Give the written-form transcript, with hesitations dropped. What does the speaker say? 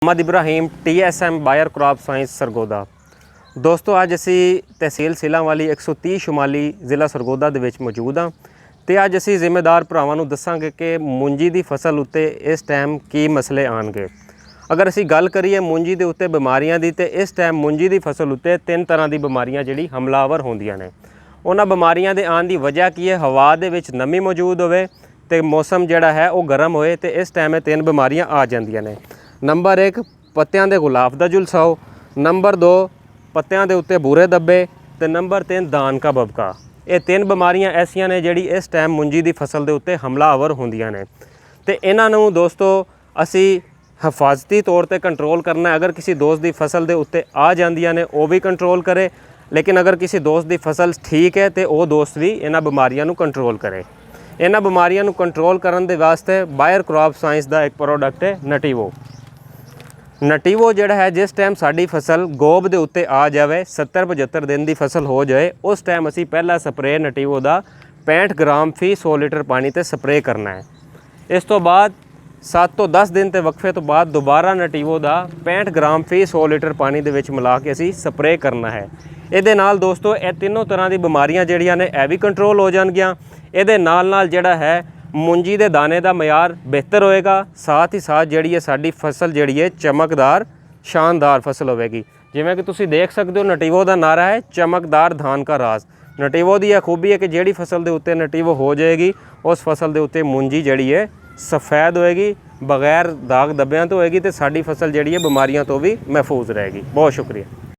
Ibrahim TSM buyer crop science Sargodha. दोस्तों अज असी तहसील सिला वाली 130 शुमाली ज़िला सरगोदा दे विच मौजूद हाँ तो अज असी जिम्मेदार भरावां नूं दस्सांगे कि मूंजी की फसल उत्ते इस टाइम की मसले आउणगे। अगर असी गल करिए मूंजी के उत्ते बीमारियां दी ते इस टाइम मूंजी की फसल उत्ते 3 तरह की बीमारियां जिहड़ी हमलावर होंदियां ने। उन्हां बीमारियां दे आउण दी वजह की है, हवा दे विच नमी मौजूद होवे ते मौसम जिहड़ा है वो गर्म होए ते इस टाइम 3 बीमारियां आ जांदियां ने। नंबर 1 पत्तियां दे गुलाफ का झुलसाओ, नंबर 2 पत्तियां दे उत्ते भूरे धब्बे ते नंबर 3 धान का भबका। ये 3 बीमारियां ऐसियां ने जिहड़ी इस टाइम मूंजी की फसल के उत्ते हमलावर होंदियां ने ते इन्हां नूं दोस्तों असी हिफाजती तौर पर कंट्रोल करना है। अगर किसी दोस्त की फसल के उत्ते आ जांदियां ने वो भी कंट्रोल करे, लेकिन अगर किसी दोस्त की फसल ठीक है तो वह दोस्त भी इन्हां बीमारियां नूं कंट्रोल करे। इन्हां बीमारियां नूं कंट्रोल करन दे वास्ते बायर क्रॉप साइंस का एक प्रोडक्ट है नटीवो। नटीवो जिहड़ा है जिस टाइम साड़ी फसल गोबھ के उत्ते आ जाए, 70-75 दिन की फसल हो जाए, उस टाइम असी पहला स्प्रे नटीवो का 65 ग्राम फी 100 लीटर पानी ते स्प्रे करना है। इस तो बाद 7 तो 10 दिन के वक्फे तो बाद दोबारा नटीवो का 65 ग्राम फी 100 लीटर पानी दे विच मिला के असी स्प्रे करना है। ये नाल दोस्तों ये तीनों तरह की बीमारियां जिहड़ियां ने यह भी कंट्रोल हो जाएगियां। ये नाल जिहड़ा है मूंजी के दाने का मयार बेहतर होएगा, साथ ही साथ जिहड़ी है साडी फसल जिहड़ी है चमकदार शानदार फसल होगी। जिवें कि तुसीं देख सकते हो नटीवो का नारा है चमकदार धान का राज। नटीवो की यह खूबी है कि जिहड़ी फसल के उत्ते नटीवो हो जाएगी उस फसल के उत्ते मूंजी जिहड़ी है सफ़ेद होएगी, बगैर दाग धब्बियां तो होएगी, तो साडी फसल जिहड़ी है बीमारियों तो भी महफूज रहेगी। बहुत शुक्रिया।